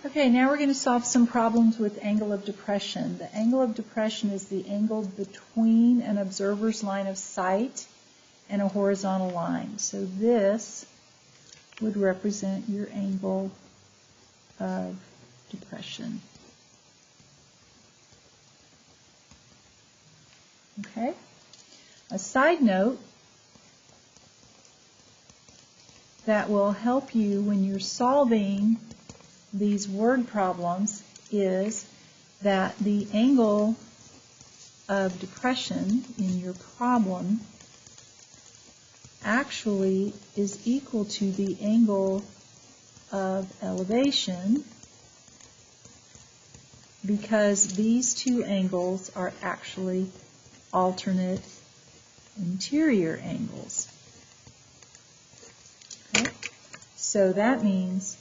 Okay, now we're going to solve some problems with angle of depression. The angle of depression is the angle between an observer's line of sight and a horizontal line. So this would represent your angle of depression. Okay? A side note that will help you when you're solving these word problems is that the angle of depression in your problem actually is equal to the angle of elevation, because these two angles are actually alternate interior angles. Okay? So that means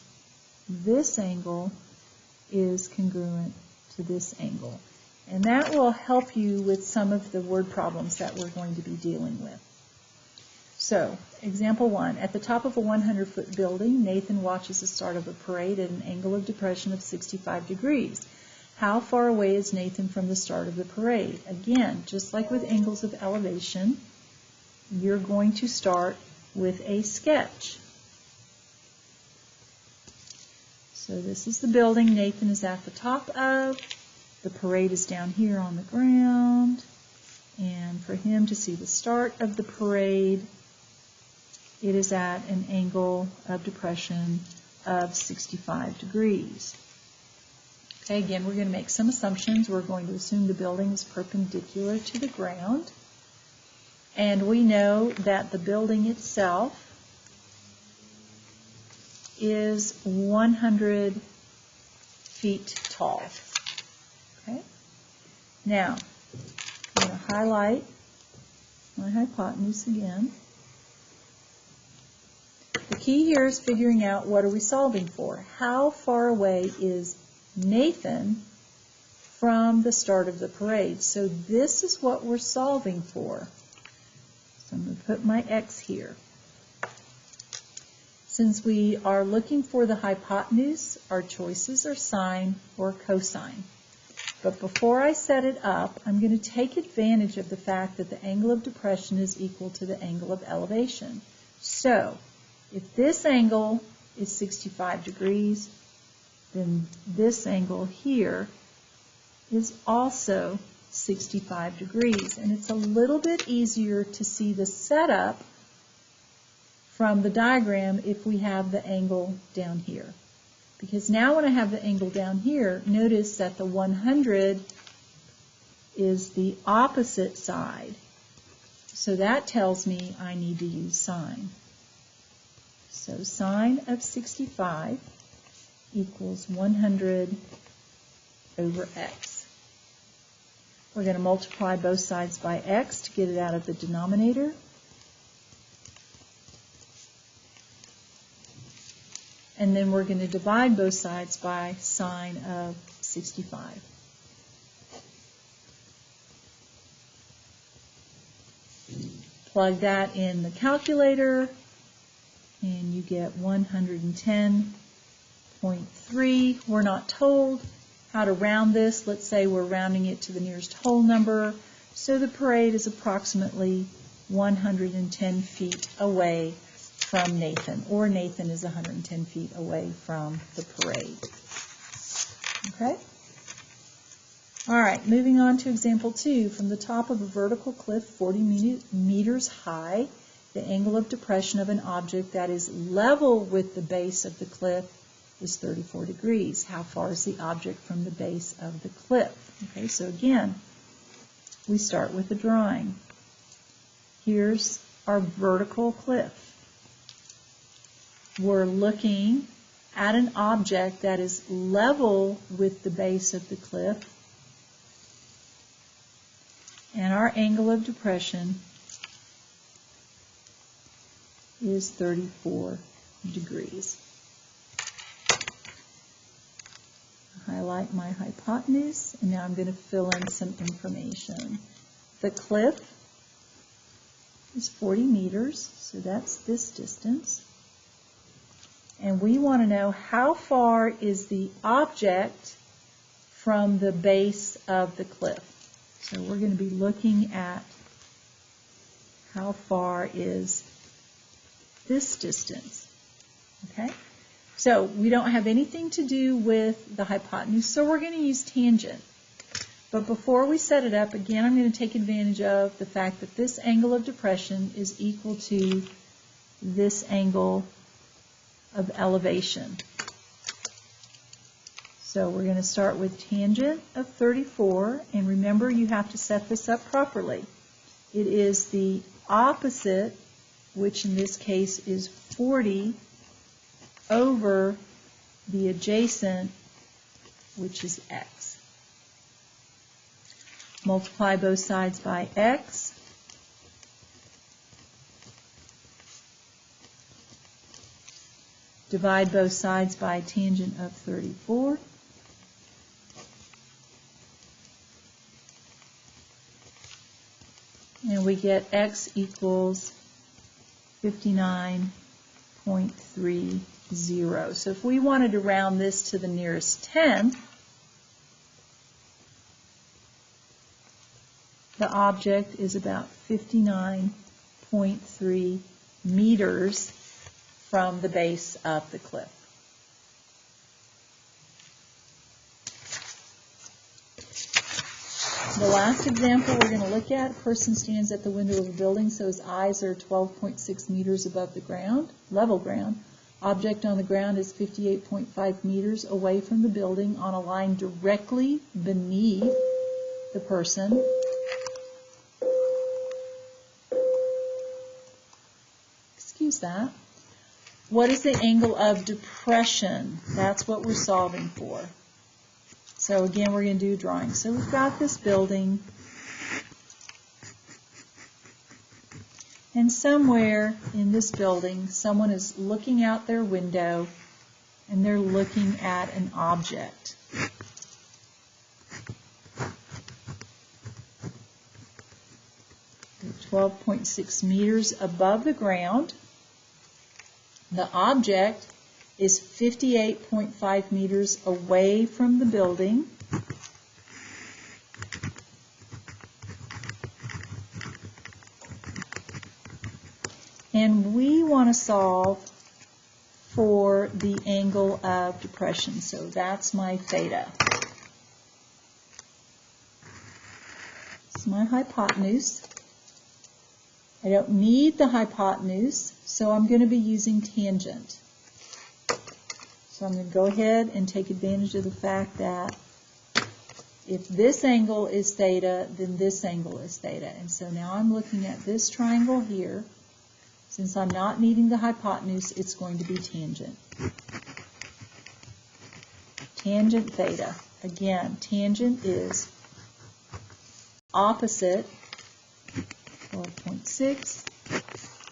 this angle is congruent to this angle. And that will help you with some of the word problems that we're going to be dealing with. So, example 1. At the top of a 100-foot building, Nathan watches the start of a parade at an angle of depression of 65 degrees. How far away is Nathan from the start of the parade? Again, just like with angles of elevation, you're going to start with a sketch. So this is the building Nathan is at the top of. The parade is down here on the ground. And for him to see the start of the parade, it is at an angle of depression of 65 degrees. Okay, again, we're going to make some assumptions. We're going to assume the building is perpendicular to the ground. And we know that the building itself is 100 feet tall. Okay? Now, I'm going to highlight my hypotenuse again. The key here is figuring out what are we solving for. How far away is Nathan from the start of the parade? So this is what we're solving for. So I'm going to put my X here. Since we are looking for the hypotenuse, our choices are sine or cosine. But before I set it up, I'm going to take advantage of the fact that the angle of depression is equal to the angle of elevation. So, if this angle is 65 degrees, then this angle here is also 65 degrees. And it's a little bit easier to see the setup from the diagram if we have the angle down here. Because now when I have the angle down here, notice that the 100 is the opposite side. So that tells me I need to use sine. So sine of 65 equals 100 over x. We're going to multiply both sides by x to get it out of the denominator. And then we're going to divide both sides by sine of 65. Plug that in the calculator, and you get 110.3. We're not told how to round this. Let's say we're rounding it to the nearest whole number. So the parade is approximately 110 feet away from Nathan, or Nathan is 110 feet away from the parade. Okay? All right, moving on to example 2. From the top of a vertical cliff 40 meters high, the angle of depression of an object that is level with the base of the cliff is 34 degrees. How far is the object from the base of the cliff? Okay, so again, we start with a drawing. Here's our vertical cliff. We're looking at an object that is level with the base of the cliff, and our angle of depression is 34 degrees. Highlight my hypotenuse, and now I'm going to fill in some information. The cliff is 40 meters, so that's this distance. And we want to know how far is the object from the base of the cliff. So we're going to be looking at how far is this distance. Okay? So we don't have anything to do with the hypotenuse, so we're going to use tangent. But before we set it up, again, I'm going to take advantage of the fact that this angle of depression is equal to this angle of elevation. So we're going to start with tangent of 34, and remember you have to set this up properly. It is the opposite, which in this case is 40, over the adjacent, which is x. Multiply both sides by x. Divide both sides by tangent of 34. And we get x equals 59.30. So if we wanted to round this to the nearest tenth, the object is about 59.3 meters from the base of the cliff. The last example we're going to look at, a person stands at the window of a building, so his eyes are 12.6 meters above the ground, level ground. Object on the ground is 58.5 meters away from the building on a line directly beneath the person. Excuse that. What is the angle of depression? That's what we're solving for. So again, we're going to do a drawing. So we've got this building, and somewhere in this building, someone is looking out their window, and they're looking at an object. They're 12.6 meters above the ground. The object is 58.5 meters away from the building. And we want to solve for the angle of depression. So that's my theta. It's my hypotenuse. I don't need the hypotenuse, so I'm going to be using tangent. So I'm going to go ahead and take advantage of the fact that if this angle is theta, then this angle is theta. And so now I'm looking at this triangle here. Since I'm not needing the hypotenuse, it's going to be tangent. Tangent theta. Again, tangent is opposite 12.6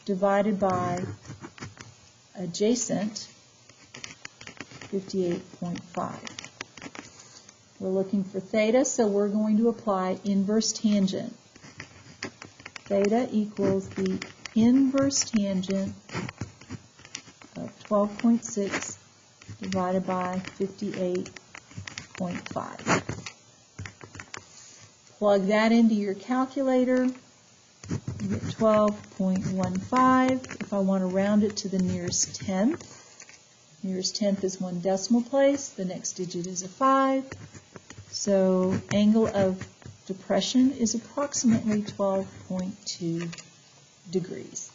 divided by adjacent 58.5. We're looking for theta, so we're going to apply inverse tangent. Theta equals the inverse tangent of 12.6 divided by 58.5. Plug that into your calculator. You get 12.15. If I want to round it to the nearest tenth, nearest tenth is one decimal place. The next digit is a 5. So angle of depression is approximately 12.2 degrees.